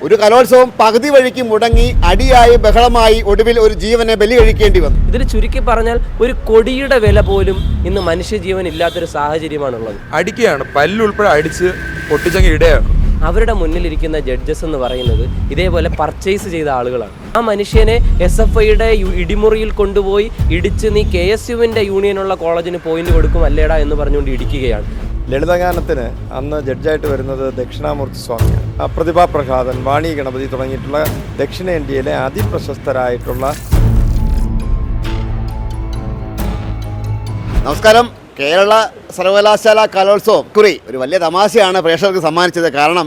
ഒരു കലോത്സവം പകുതി വഴിക്ക് മുടങ്ങി അടിയായി ബഹളമായി ഒടുവിൽ ഒരു ജീവനെ ബലി കഴിക്കേണ്ടി വന്നു. ഇതിൽ ചുരുക്കി പറഞ്ഞാൽ ഒരു കൊടിയുടെ വില പോലും ഇന്ന് മനുഷ്യജീവൻ ഇല്ലാത്തൊരു സാഹചര്യമാണുള്ളത്. അടിക്കുകയാണ്, പല്ലുൾപ്പെടെ അടിച്ച് പൊട്ടിച്ചങ്ങ് ഇടയാണ്. അവരുടെ മുന്നിലിരിക്കുന്ന ജഡ്ജസ് എന്ന് പറയുന്നത് ഇതേപോലെ പർച്ചേസ് ചെയ്ത ആളുകളാണ്. ആ മനുഷ്യനെ SFIയുടെ ഇടിമുറിയിൽ കൊണ്ടുപോയി ഇടിച്ച് നീ KSUവിൻ്റെ യൂണിയനുള്ള കോളേജിന് പോയിന്റ് കൊടുക്കും അല്ലേടാ എന്ന് പറഞ്ഞുകൊണ്ട് ഇടിക്കുകയാണ്. ലളിതഗാനത്തിന് അന്ന് ജഡ്ജായിട്ട് വരുന്നത് ദക്ഷിണാമൂർത്തി സ്വാമിയാണ്. പ്രതിഭാ പ്രസാദൻ, വാണി ഗണപതി തുടങ്ങിയിട്ടുള്ള ദക്ഷിണേന്ത്യയിലെ അതിപ്രശസ്തരായിട്ടുള്ള. നമസ്കാരം. കേരള സർവകലാശാല കലോത്സവം കുറി ഒരു വലിയ തമാശയാണ് പ്രേക്ഷകർക്ക് സമ്മാനിച്ചത്. കാരണം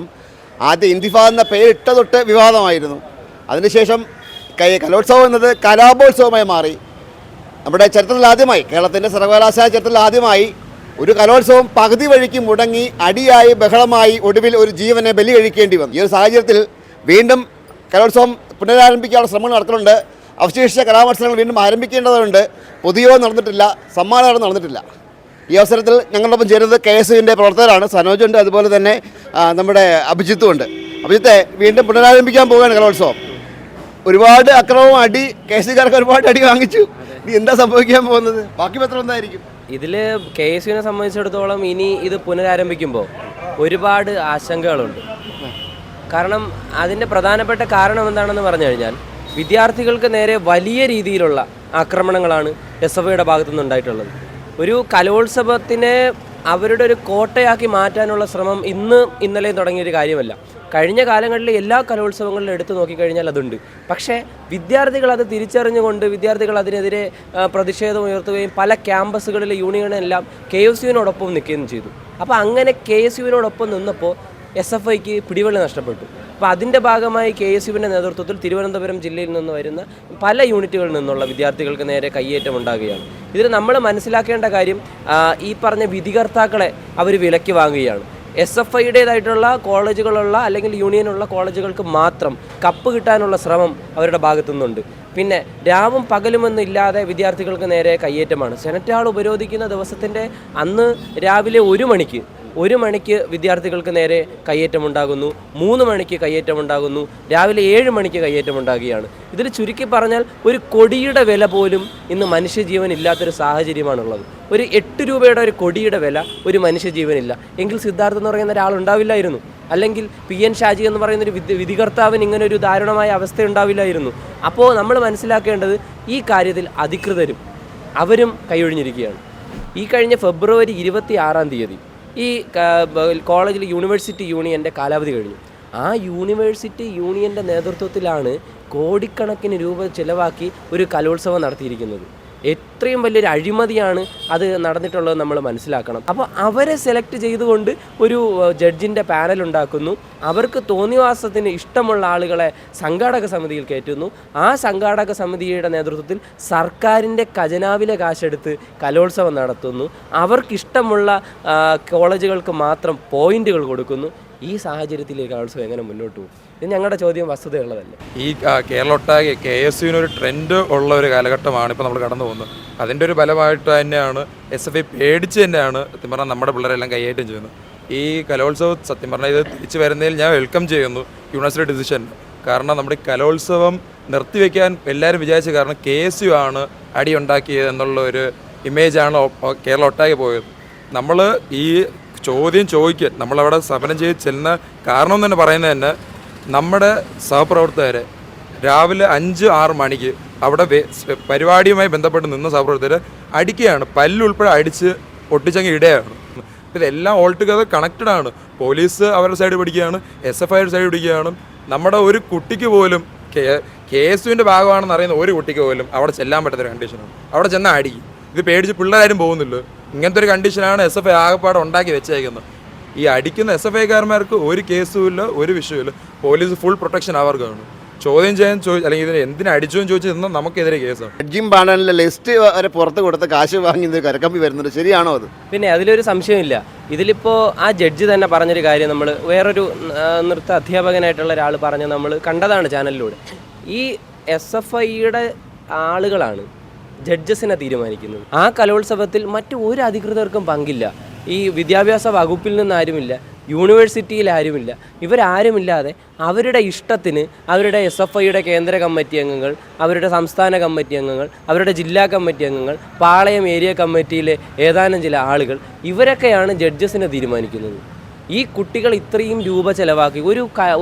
ആദ്യം ഇന്തിഫാദ് എന്ന പേരിട്ട തൊട്ട് വിവാദമായിരുന്നു. അതിനുശേഷം കലോത്സവം എന്നത് കലാപോത്സവമായി മാറി. നമ്മുടെ ചരിത്രത്തിൽ ആദ്യമായി, കേരളത്തിൻ്റെ സർവകലാശാല ചരിത്രത്തിൽ ആദ്യമായി ഒരു കലോത്സവം പകുതി വഴിക്ക് മുടങ്ങി അടിയായി ബഹളമായി ഒടുവിൽ ഒരു ജീവനെ ബലി കഴിക്കേണ്ടി വന്നു. ഈ ഒരു സാഹചര്യത്തിൽ വീണ്ടും കലോത്സവം പുനരാരംഭിക്കാനുള്ള ശ്രമങ്ങൾ നടത്തുന്നുണ്ട്. അവശേഷിച്ച കലാമത്സരങ്ങൾ വീണ്ടും ആരംഭിക്കേണ്ടതുണ്ട്. പൊതുയോഗം നടന്നിട്ടില്ല, സമ്മാനദാനം നടന്നിട്ടില്ല. ഈ അവസരത്തിൽ ഞങ്ങളോടൊപ്പം ചേരുന്നത് KSUവിൻ്റെ പ്രവർത്തകരാണ്. സനോജുണ്ട്, അതുപോലെ തന്നെ നമ്മുടെ അഭിജിത്തും ഉണ്ട്. അഭിജിത്തെ, വീണ്ടും പുനരാരംഭിക്കാൻ പോവുകയാണ് കലോത്സവം. ഒരുപാട് അക്രമവും അടി, KSUകാർക്ക് ഒരുപാട് അടി വാങ്ങിച്ചു. ഇനി എന്താ സംഭവിക്കാൻ പോകുന്നത്? ബാക്കി പത്രം എന്തായിരിക്കും? ഇതിൽ KSUവിനെ സംബന്ധിച്ചിടത്തോളം ഇനി ഇത് പുനരാരംഭിക്കുമ്പോൾ ഒരുപാട് ആശങ്കകളുണ്ട്. കാരണം അതിൻ്റെ പ്രധാനപ്പെട്ട കാരണം എന്താണെന്ന് പറഞ്ഞു കഴിഞ്ഞാൽ വിദ്യാർത്ഥികൾക്ക് നേരെ വലിയ രീതിയിലുള്ള ആക്രമണങ്ങളാണ് SFIയുടെ ഭാഗത്തു നിന്നുണ്ടായിട്ടുള്ളത്. ഒരു കലോത്സവത്തിനെ അവരുടെ ഒരു കോട്ടയാക്കി മാറ്റാനുള്ള ശ്രമം ഇന്നലെയും തുടങ്ങിയൊരു കാര്യമല്ല. കഴിഞ്ഞ കാലങ്ങളിൽ എല്ലാ കലോത്സവങ്ങളിലും എടുത്തു നോക്കിക്കഴിഞ്ഞാൽ അതുണ്ട്. പക്ഷേ വിദ്യാർത്ഥികൾ അത് തിരിച്ചറിഞ്ഞുകൊണ്ട് വിദ്യാർത്ഥികൾ അതിനെതിരെ പ്രതിഷേധം ഉയർത്തുകയും പല ക്യാമ്പസുകളിലെ യൂണിയനെല്ലാം KSUവിനോടൊപ്പം നിൽക്കുകയും ചെയ്തു. അപ്പോൾ അങ്ങനെ KSUവിനോടൊപ്പം നിന്നപ്പോൾ SFIക്ക് പിടിവള്ളി നഷ്ടപ്പെട്ടു. അപ്പോൾ അതിൻ്റെ ഭാഗമായി KSUവിൻ്റെ നേതൃത്വത്തിൽ തിരുവനന്തപുരം ജില്ലയിൽ നിന്ന് വരുന്ന പല യൂണിറ്റുകളിൽ നിന്നുള്ള വിദ്യാർത്ഥികൾക്ക് നേരെ കയ്യേറ്റം ഉണ്ടാകുകയാണ്. ഇതിൽ നമ്മൾ മനസ്സിലാക്കേണ്ട കാര്യം, ഈ പറഞ്ഞ വിധികർത്താക്കളെ അവർ വിലയ്ക്ക് വാങ്ങുകയാണ്. SFIയുടേതായിട്ടുള്ള കോളേജുകളുള്ള അല്ലെങ്കിൽ യൂണിയനുള്ള കോളേജുകൾക്ക് മാത്രം കപ്പ് കിട്ടാനുള്ള ശ്രമം അവരുടെ ഭാഗത്തുനിന്നുണ്ട്. പിന്നെ രാവും പകലുമെന്നില്ലാതെ വിദ്യാർത്ഥികൾക്ക് നേരെ കയ്യേറ്റമാണ്. സെനറ്റ് ഹാൾ ഉപരോധിക്കുന്ന ദിവസത്തിൻ്റെ അന്ന് രാവിലെ 1 മണിക്ക് വിദ്യാർത്ഥികൾക്ക് നേരെ കയ്യേറ്റമുണ്ടാകുന്നു, 3 മണിക്ക് കയ്യേറ്റമുണ്ടാകുന്നു, രാവിലെ 7 മണിക്ക് കയ്യേറ്റമുണ്ടാകുകയാണ്. ഇതിൽ ചുരുക്കി പറഞ്ഞാൽ ഒരു കൊടിയുടെ വില പോലും ഇന്ന് മനുഷ്യജീവൻ ഇല്ലാത്തൊരു സാഹചര്യമാണുള്ളത്. ഒരു 8 രൂപയുടെ ഒരു കൊടിയുടെ വില ഒരു മനുഷ്യജീവനില്ല എങ്കിൽ സിദ്ധാർത്ഥ് എന്ന് പറയുന്ന ഒരാളുണ്ടാവില്ലായിരുന്നു. അല്ലെങ്കിൽ PN ഷാജി എന്ന് പറയുന്നൊരു വിധികർത്താവിന് ഇങ്ങനെ ഒരു ദാരുണമായ അവസ്ഥ ഉണ്ടാവില്ലായിരുന്നു. അപ്പോൾ നമ്മൾ മനസ്സിലാക്കേണ്ടത് ഈ കാര്യത്തിൽ അധികൃതരും അവരും കൈയൊഴിഞ്ഞിരിക്കുകയാണ്. ഈ കഴിഞ്ഞ ഫെബ്രുവരി 26 ഈ കോളേജിൽ യൂണിവേഴ്സിറ്റി യൂണിയൻ്റെ കാലാവധി കഴിഞ്ഞു. ആ യൂണിവേഴ്സിറ്റി യൂണിയൻ്റെ നേതൃത്വത്തിലാണ് കോടിക്കണക്കിന് രൂപ ചിലവാക്കി ഒരു കലോത്സവം നടത്തിയിരിക്കുന്നത്. എത്രയും വലിയൊരു അഴിമതിയാണ് അത് നടന്നിട്ടുള്ളത് നമ്മൾ മനസ്സിലാക്കണം. അപ്പോൾ അവരെ സെലക്ട് ചെയ്തുകൊണ്ട് ഒരു ജഡ്ജിൻ്റെ പാനൽ ഉണ്ടാക്കുന്നു. അവർക്ക് തോന്നിവാസത്തിന് ഇഷ്ടമുള്ള ആളുകളെ സംഘാടക സമിതിയിൽ കയറ്റുന്നു. ആ സംഘാടക സമിതിയുടെ നേതൃത്വത്തിൽ സർക്കാരിൻ്റെ ഖജനാവിലെ കാശെടുത്ത് കലോത്സവം നടത്തുന്നു. അവർക്കിഷ്ടമുള്ള കോളേജുകൾക്ക് മാത്രം പോയിന്റുകൾ കൊടുക്കുന്നു. ഈ സാഹചര്യത്തിൽ ഈ കലോത്സവം എങ്ങനെ മുന്നോട്ട് പോകും? ഇത് ഞങ്ങളുടെ ചോദ്യം വസ്തുതയുള്ളതല്ല. ഈ കേരളൊട്ടാകെ KSUവിനൊരു ട്രെൻഡ് ഉള്ള ഒരു കാലഘട്ടമാണ് ഇപ്പോൾ നമ്മൾ കടന്നു പോകുന്നത്. അതിൻ്റെ ഒരു ഫലമായിട്ട് തന്നെയാണ് SFI പേടിച്ച് തന്നെയാണ് സത്യം പറഞ്ഞാൽ നമ്മുടെ പിള്ളേരെല്ലാം കൈയേറ്റം ചെയ്യുന്നത്. ഈ കലോത്സവം സത്യം പറഞ്ഞാൽ ഇത് തിരിച്ചു വരുന്നതിൽ ഞാൻ വെൽക്കം ചെയ്യുന്നു യൂണിവേഴ്സിറ്റി ഡിസിഷൻ. കാരണം നമ്മുടെ കലോത്സവം നിർത്തിവെക്കാൻ എല്ലാവരും വിചാരിച്ച കാരണം KSU ആണ് അടിയുണ്ടാക്കിയത് എന്നുള്ള ഒരു ഇമേജാണ് കേരളം ഒട്ടാകെ പോയത്. നമ്മൾ ഈ ചോദ്യം ചോദിക്കാൻ നമ്മളവിടെ സമരം ചെയ്ത് ചെല്ലുന്ന കാരണം എന്ന് തന്നെ പറയുന്നത് തന്നെ നമ്മുടെ സഹപ്രവർത്തകരെ രാവിലെ 5-6 മണിക്ക് അവിടെ പരിപാടിയുമായി ബന്ധപ്പെട്ട് നിന്ന സഹപ്രവർത്തകരെ അടിക്കുകയാണ്, പല്ലുൾപ്പെടെ അടിച്ച് പൊട്ടിച്ചങ്ങ് ഇടയാണ്. ഇതെല്ലാം ഓൾ ടുഗദർ കണക്റ്റഡ് ആണ്. പോലീസ് അവരുടെ സൈഡ് പിടിക്കുകയാണ്, SFIയുടെ സൈഡ് പിടിക്കുകയാണ്. നമ്മുടെ ഒരു കുട്ടിക്ക് പോലും KSUവിൻ്റെ ഭാഗമാണെന്ന് അറിയുന്ന ഒരു കുട്ടിക്ക് പോലും അവിടെ ചെല്ലാൻ പറ്റാത്തൊരു കണ്ടീഷനാണ്. അവിടെ ചെന്നാൽ അടിക്കും. ഇത് പേടിച്ച് പിള്ളേരാരും പോകുന്നില്ല. ഇങ്ങനത്തെ ഒരു കണ്ടീഷനാണ് SFI ആകെപ്പാടെ ഉണ്ടാക്കി വെച്ചേക്കുന്നത്. ഈ അടിക്കുന്ന SFIക്കാരന്മാർക്ക് ഒരു കേസുമില്ല, ഒരു വിഷയമില്ല. പോലീസ് ഫുൾ പ്രൊട്ടക്ഷൻ അവർക്കാണ്. ചോദ്യം ചെയ്യാൻ അല്ലെങ്കിൽ ഇതിന് എന്തിനു അടിച്ചു എന്ന് ചോദിച്ചു തന്നാൽ നമുക്കെതിരെ കേസാണ്. ജഡ്ജിയും പാനലിലെ ലിസ്റ്റ് വരെ പുറത്ത് കൊടുത്ത് കാശ് വാങ്ങി കരക്കമ്പി വരുന്നുണ്ട്. ശരിയാണോ അത്? പിന്നെ അതിലൊരു സംശയമില്ല. ഇതിലിപ്പോൾ ആ ജഡ്ജി തന്നെ പറഞ്ഞൊരു കാര്യം നമ്മൾ വേറൊരു നൃത്ത അധ്യാപകനായിട്ടുള്ള ഒരാൾ പറഞ്ഞ് നമ്മൾ കണ്ടതാണ് ചാനലിലൂടെ. ഈ SFIയുടെ ആളുകളാണ് ജഡ്ജസിനെ തീരുമാനിക്കുന്നത്. ആ കലോത്സവത്തിൽ മറ്റു ഒരു അധികൃതർക്കും പങ്കില്ല. ഈ വിദ്യാഭ്യാസ വകുപ്പിൽ നിന്ന് ആരുമില്ല, യൂണിവേഴ്സിറ്റിയിൽ ആരുമില്ല. ഇവരാരുമില്ലാതെ അവരുടെ ഇഷ്ടത്തിന് അവരുടെ SFIയുടെ കേന്ദ്ര കമ്മിറ്റി അംഗങ്ങൾ, അവരുടെ സംസ്ഥാന കമ്മിറ്റി അംഗങ്ങൾ, അവരുടെ ജില്ലാ കമ്മിറ്റി അംഗങ്ങൾ, പാളയം ഏരിയ കമ്മിറ്റിയിലെ ഏതാനും ചില ആളുകൾ, ഇവരൊക്കെയാണ് ജഡ്ജസിനെ തീരുമാനിക്കുന്നത്. ഈ കുട്ടികൾ ഇത്രയും രൂപ ചിലവാക്കി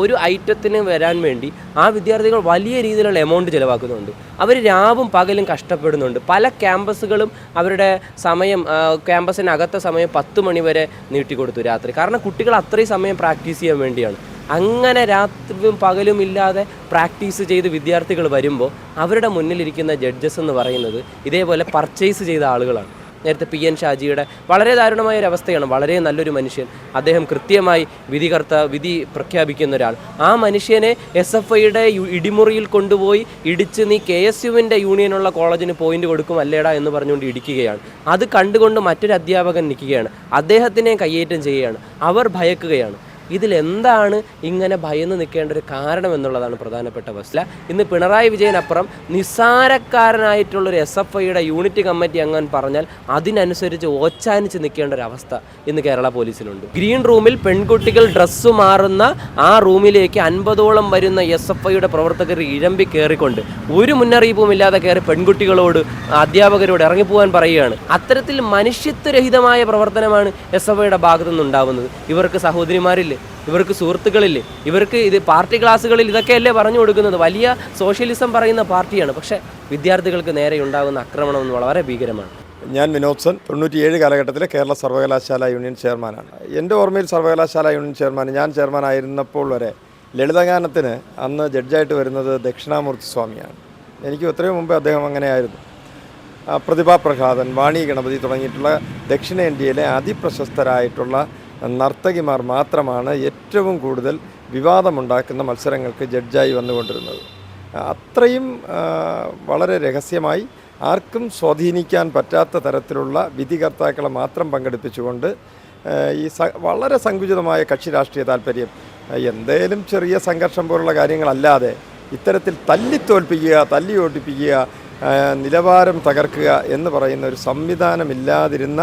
ഒരു ഐറ്റത്തിന് വരാൻ വേണ്ടി ആ വിദ്യാർത്ഥികൾ വലിയ രീതിയിലുള്ള എമൗണ്ട് ചിലവാക്കുന്നുണ്ട്. അവർ രാവും പകലും കഷ്ടപ്പെടുന്നുണ്ട്. പല ക്യാമ്പസുകളും അവരുടെ സമയം, ക്യാമ്പസിനകത്തെ സമയം 10 മണി വരെ നീട്ടിക്കൊടുത്തു രാത്രി. കാരണം കുട്ടികൾ അത്രയും സമയം പ്രാക്ടീസ് ചെയ്യാൻ വേണ്ടിയാണ്. അങ്ങനെ രാത്രിയും പകലും ഇല്ലാതെ പ്രാക്ടീസ് ചെയ്ത് വിദ്യാർത്ഥികൾ വരുമ്പോൾ അവരുടെ മുന്നിലിരിക്കുന്ന ജഡ്ജസ് എന്ന് പറയുന്നത് ഇതേപോലെ പർച്ചേസ് ചെയ്ത ആളുകളാണ്. നേരത്തെ PN ഷാജിയുടെ വളരെ ദാരുണമായ ഒരു അവസ്ഥയാണ്. വളരെ നല്ലൊരു മനുഷ്യൻ, അദ്ദേഹം കൃത്യമായി വിധി പ്രഖ്യാപിക്കുന്ന ഒരാൾ. ആ മനുഷ്യനെ SFIയുടെ ഇടിമുറിയിൽ കൊണ്ടുപോയി ഇടിച്ച് നീ KSUവിൻ്റെ യൂണിയനുള്ള കോളേജിന് പോയിന്റ് കൊടുക്കും അല്ലേടാ എന്ന് പറഞ്ഞുകൊണ്ട് ഇടിക്കുകയാണ്. അത് കണ്ടുകൊണ്ട് മറ്റൊരു അധ്യാപകൻ നിൽക്കുകയാണ്, അദ്ദേഹത്തിനെ കയ്യേറ്റം ചെയ്യുകയാണ്. അവർ ഭയക്കുകയാണ്. ഇതിലെന്താണ് ഇങ്ങനെ ഭയന്ന് നിൽക്കേണ്ട ഒരു കാരണം എന്നുള്ളതാണ് പ്രധാനപ്പെട്ട വസ്തുത. ഇന്ന് പിണറായി വിജയനപ്പുറം നിസ്സാരക്കാരനായിട്ടുള്ളൊരു SFIയുടെ യൂണിറ്റ് കമ്മിറ്റി അംഗം പറഞ്ഞാൽ അതിനനുസരിച്ച് ഓച്ചാനിച്ച് നിൽക്കേണ്ട ഒരു അവസ്ഥ ഇന്ന് കേരള പോലീസിലുണ്ട്. ഗ്രീൻ റൂമിൽ പെൺകുട്ടികൾ ഡ്രസ്സ് മാറുന്ന ആ റൂമിലേക്ക് 50ഓളം വരുന്ന SFIയുടെ പ്രവർത്തകർ ഇഴമ്പി കയറിക്കൊണ്ട് ഒരു മുന്നറിയിപ്പും ഇല്ലാതെ കയറി പെൺകുട്ടികളോട്, അധ്യാപകരോട് ഇറങ്ങിപ്പോകാൻ പറയുകയാണ്. അത്തരത്തിൽ മനുഷ്യത്വരഹിതമായ പ്രവർത്തനമാണ് SFIയുടെ ഭാഗത്തു നിന്നുണ്ടാവുന്നത്. ഇവർക്ക് സഹോദരിമാരില്ലേ, ഇവർക്ക് സുഹൃത്തുക്കളില്ലേ, ഇവർക്ക് ഇത് പാർട്ടി ക്ലാസ്സുകളിൽ ഇതൊക്കെയല്ലേ പറഞ്ഞു കൊടുക്കുന്നത്. വലിയ സോഷ്യലിസം പറയുന്ന പാർട്ടിയാണ്. പക്ഷേ വിദ്യാർത്ഥികൾക്ക് നേരെ ഉണ്ടാകുന്ന ആക്രമണം വളരെ ഭീകരമാണ്. ഞാൻ വിനോദ് സൻ, 97 കാലഘട്ടത്തിലെ കേരള സർവകലാശാല യൂണിയൻ ചെയർമാനാണ്. എൻ്റെ ഓർമ്മയിൽ സർവകലാശാല യൂണിയൻ ഞാൻ ചെയർമാനായിരുന്നപ്പോൾ വരെ ലളിതഗാനത്തിന് അന്ന് ജഡ്ജായിട്ട് വരുന്നത് ദക്ഷിണാമൂർത്തി സ്വാമിയാണ്. എനിക്ക് എത്രയോ മുമ്പ് അദ്ദേഹം അങ്ങനെയായിരുന്നു. പ്രതിഭാ പ്രസാദൻ, വാണി ഗണപതി തുടങ്ങിയിട്ടുള്ള ദക്ഷിണേന്ത്യയിലെ അതിപ്രശസ്തരായിട്ടുള്ള നർത്തകിമാർ മാത്രമാണ് ഏറ്റവും കൂടുതൽ വിവാദമുണ്ടാക്കുന്ന മത്സരങ്ങൾക്ക് ജഡ്ജായി വന്നുകൊണ്ടിരുന്നത്. അത്രയും വളരെ രഹസ്യമായി ആർക്കും സ്വാധീനിക്കാൻ പറ്റാത്ത തരത്തിലുള്ള വിധികർത്താക്കളെ മാത്രം പങ്കെടുപ്പിച്ചുകൊണ്ട് ഈ വളരെ സങ്കുചിതമായ കക്ഷി രാഷ്ട്രീയ താല്പര്യം, എന്തേലും ചെറിയ സംഘർഷം പോലുള്ള കാര്യങ്ങളല്ലാതെ ഇത്തരത്തിൽ തല്ലി ഓടിപ്പിക്കുക, നിലവാരം തകർക്കുക എന്ന് പറയുന്ന ഒരു സംവിധാനമില്ലാതിരുന്ന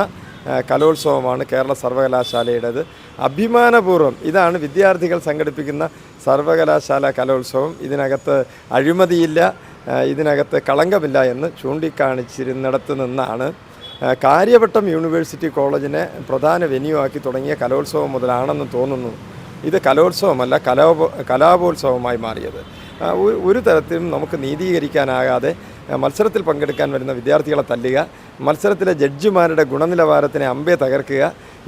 കലോത്സവമാണ് കേരള സർവകലാശാലയുടേത്. അഭിമാനപൂർവ്വം ഇതാണ് വിദ്യാർത്ഥികൾ സംഘടിപ്പിക്കുന്ന സർവകലാശാല കലോത്സവം. ഇതിനകത്ത് അഴിമതിയില്ല, ഇതിനകത്ത് കളങ്കമില്ല എന്ന് ചൂണ്ടിക്കാണിച്ചിരുന്നിടത്ത് നിന്നാണ് കാര്യവട്ടം യൂണിവേഴ്സിറ്റി കോളേജിനെ പ്രധാന വെന്യൂ ആക്കി തുടങ്ങിയ കലോത്സവം മുതലാണെന്ന് തോന്നുന്നു ഇത് കലോത്സവമല്ല കലാപോത്സവമായി മാറിയത്. ഒരു തരത്തിലും നമുക്ക് നീതീകരിക്കാനാകാതെ മത്സരത്തിൽ പങ്കെടുക്കാൻ വരുന്ന വിദ്യാർത്ഥികളെ തല്ലുക, മത്സരത്തിലെ ജഡ്ജിമാരുടെ ഗുണനിലവാരത്തിനെ അമ്പേ തകർക്കുക.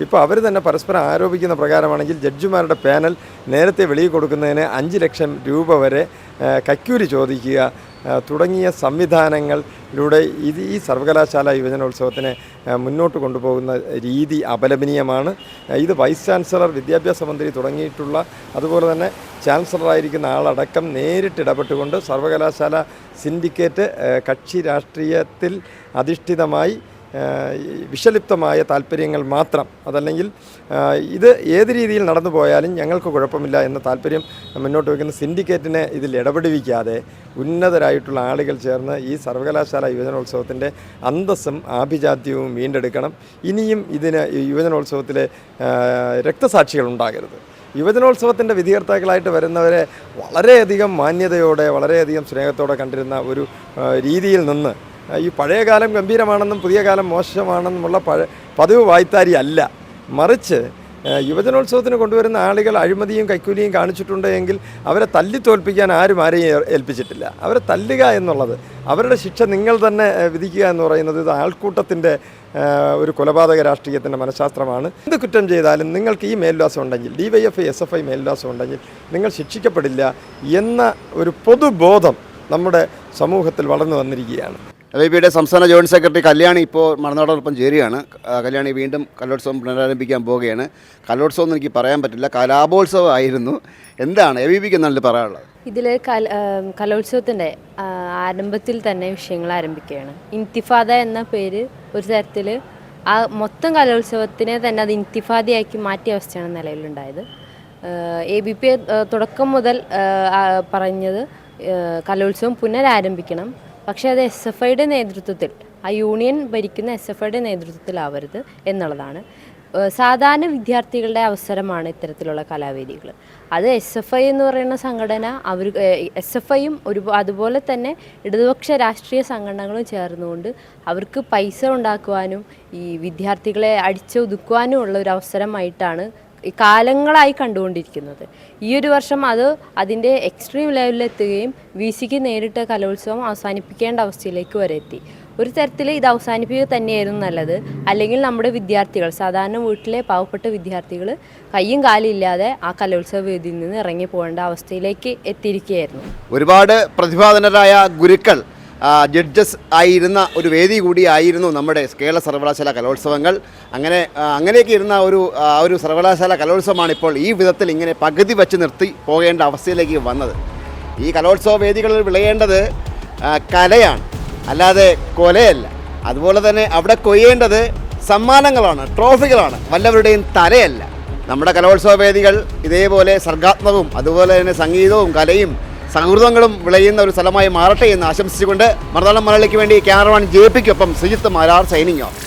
ഇപ്പോൾ അവർ തന്നെ പരസ്പരം ആരോപിക്കുന്ന പ്രകാരമാണെങ്കിൽ ജഡ്ജിമാരുടെ പാനൽ നേരത്തെ വെളിയിൽ കൊടുക്കുന്നതിന് 5 ലക്ഷം രൂപ വരെ കൈക്കൂലി ചോദിക്കുക തുടങ്ങിയ സംവിധാനങ്ങളിലൂടെ ഈ സർവകലാശാല യുവജനോത്സവത്തിനെ മുന്നോട്ട് കൊണ്ടുപോകുന്ന രീതി അപലപനീയമാണ്. ഇത് വൈസ് ചാൻസലർ, വിദ്യാഭ്യാസ മന്ത്രി തുടങ്ങിയിട്ടുള്ള, അതുപോലെ തന്നെ ചാൻസലറായിരിക്കുന്ന ആളടക്കം നേരിട്ട് ഇടപെട്ടുകൊണ്ട് സർവകലാശാല സിൻഡിക്കേറ്റ് കക്ഷി രാഷ്ട്രീയത്തിൽ അധിഷ്ഠിതമായി വിഷലിപ്തമായ താല്പര്യങ്ങൾ മാത്രം, അതല്ലെങ്കിൽ ഇത് ഏത് രീതിയിൽ നടന്നു പോയാലും ഞങ്ങൾക്ക് കുഴപ്പമില്ല എന്ന താല്പര്യം മുന്നോട്ട് വയ്ക്കുന്ന സിൻഡിക്കേറ്റിനെ ഇതിൽ ഇടപെടുവിക്കാതെ ഉന്നതരായിട്ടുള്ള ആളുകൾ ചേർന്ന് ഈ സർവകലാശാല യുവജനോത്സവത്തിൻ്റെ അന്തസ്സും ആഭിജാത്യവും വീണ്ടെടുക്കണം. ഇനിയും ഇതിന് യുവജനോത്സവത്തിലെ രക്തസാക്ഷികൾ ഉണ്ടാകരുത്. യുവജനോത്സവത്തിൻ്റെ വിധികർത്താക്കളായിട്ട് വരുന്നവരെ വളരെയധികം മാന്യതയോടെ, വളരെയധികം സ്നേഹത്തോടെ കണ്ടിരുന്ന ഒരു രീതിയിൽ നിന്ന് ഈ പഴയ കാലം ഗംഭീരമാണെന്നും പുതിയ കാലം മോശമാണെന്നുമുള്ള പതിവ് വായ്ത്താരി അല്ല, മറിച്ച് യുവജനോത്സവത്തിന് കൊണ്ടുവരുന്ന ആളുകൾ അഴിമതിയും കൈക്കൂലിയും കാണിച്ചിട്ടുണ്ട് എങ്കിൽ അവരെ തല്ലിത്തോൽപ്പിക്കാൻ ആരെയും ഏൽപ്പിച്ചിട്ടില്ല. അവരെ തല്ലുക എന്നുള്ളത്, അവരുടെ ശിക്ഷ നിങ്ങൾ തന്നെ വിധിക്കുക എന്ന് പറയുന്നത് ഇത് ആൾക്കൂട്ടത്തിൻ്റെ ഒരു കൊലപാതക രാഷ്ട്രീയത്തിൻ്റെ മനഃശാസ്ത്രമാണ്. എന്ത് കുറ്റം ചെയ്താലും നിങ്ങൾക്ക് ഈ മേൽവിലാസം ഉണ്ടെങ്കിൽ, DYFI SFI മേൽവിലാസം ഉണ്ടെങ്കിൽ നിങ്ങൾ ശിക്ഷിക്കപ്പെടില്ല എന്ന ഒരു പൊതുബോധം നമ്മുടെ സമൂഹത്തിൽ വളർന്നു വന്നിരിക്കുകയാണ്. LIBയുടെ സംസ്ഥാന ജോയിൻറ്റ് സെക്രട്ടറി കല്യാണി ഇപ്പോൾ മണനാടോടൊപ്പം ചേരുകയാണ്. കല്യാണി വീണ്ടും കലോത്സവം പുനരാരംഭിക്കാൻ പോവുകയാണ്. കലോത്സവം എന്ന് എനിക്ക് പറയാൻ പറ്റില്ല, കലാപോത്സവം ആയിരുന്നു. എന്താണ് LIBക്ക് എന്നാണ് പറയാനുള്ളത്? ഇതിൽ കലോത്സവത്തിൻ്റെ ആരംഭത്തിൽ തന്നെ വിഷയങ്ങൾ ആരംഭിക്കുകയാണ്. ഇൻതിഫാദ എന്ന പേര് ഒരു തരത്തിൽ ആ മൊത്തം കലോത്സവത്തിനെ തന്നെ അത് ഇൻതിഫാദയാക്കി മാറ്റിയ അവസ്ഥയാണ് നിലവിലുണ്ടായത്. ABP തുടക്കം മുതൽ പറഞ്ഞത് കലോത്സവം പുനരാരംഭിക്കണം, പക്ഷേ അത് SFIയുടെ നേതൃത്വത്തിൽ, ആ യൂണിയൻ ഭരിക്കുന്ന SFIയുടെ നേതൃത്വത്തിലാവരുത് എന്നുള്ളതാണ്. സാധാരണ വിദ്യാർത്ഥികളുടെ അവസരമാണ് ഇത്തരത്തിലുള്ള കലാവേദികൾ. അത് SFI എന്ന് പറയുന്ന സംഘടന അവർ SFIയും അതുപോലെ തന്നെ ഇടതുപക്ഷ രാഷ്ട്രീയ സംഘടനകളും ചേർന്നുകൊണ്ട് അവർക്ക് പൈസ ഉണ്ടാക്കുവാനും ഈ വിദ്യാർത്ഥികളെ അടിച്ചൊതുക്കുവാനും ഉള്ള ഒരു അവസരമായിട്ടാണ് കാലങ്ങളായി കണ്ടുകൊണ്ടിരിക്കുന്നത്. ഈ ഒരു വർഷം അത് അതിൻ്റെ എക്സ്ട്രീം ലെവലിലെത്തുകയും VCക്ക് നേരിട്ട് കലോത്സവം അവസാനിപ്പിക്കേണ്ട അവസ്ഥയിലേക്ക് വരെ എത്തി. ഒരു തരത്തിൽ ഇത് അവസാനിപ്പിക്കുക തന്നെയായിരുന്നു നല്ലത്. അല്ലെങ്കിൽ നമ്മുടെ വിദ്യാർത്ഥികൾ, സാധാരണ വീട്ടിലെ പാവപ്പെട്ട വിദ്യാർത്ഥികൾ കയ്യും കാലും ഇല്ലാതെ ആ കലോത്സവ വേദിയിൽ നിന്ന് ഇറങ്ങി പോകേണ്ട അവസ്ഥയിലേക്ക് എത്തിയിരിക്കുകയായിരുന്നു. ഒരുപാട് പ്രതിഭാധനരായ ഗുരുക്കൾ ജഡ്ജസ് ആയിരുന്ന ഒരു വേദി കൂടിയായിരുന്നു നമ്മുടെ കേരള സർവകലാശാല കലോത്സവങ്ങൾ. അങ്ങനെയൊക്കെ ഇരുന്ന ഒരു സർവകലാശാല കലോത്സവമാണ് ഇപ്പോൾ ഈ വിധത്തിൽ ഇങ്ങനെ പകുതി വച്ച് നിർത്തി പോകേണ്ട അവസ്ഥയിലേക്ക് വന്നത്. ഈ കലോത്സവ വേദികളിൽ വിളയേണ്ടത് കലയാണ്, അല്ലാതെ കൊലയല്ല. അതുപോലെ തന്നെ അവിടെ കൊയ്യേണ്ടത് സമ്മാനങ്ങളാണ്, ട്രോഫികളാണ്, വല്ലവരുടെയും തലയല്ല. നമ്മുടെ കലോത്സവ വേദികൾ ഇതേപോലെ സർഗാത്മകവും അതുപോലെ തന്നെ സംഗീതവും കലയും സൗഹൃദങ്ങളും വിളയുന്ന ഒരു സ്ഥലമായി മാറട്ടെ എന്ന് ആശംസിച്ചുകൊണ്ട് മറുനാടൻ മലയാളിക്ക് വേണ്ടി ക്യാമറമാൻ JPക്കൊപ്പം ശ്രീജിത്ത് മാരാർ സൈനിങ് ഓഫ്.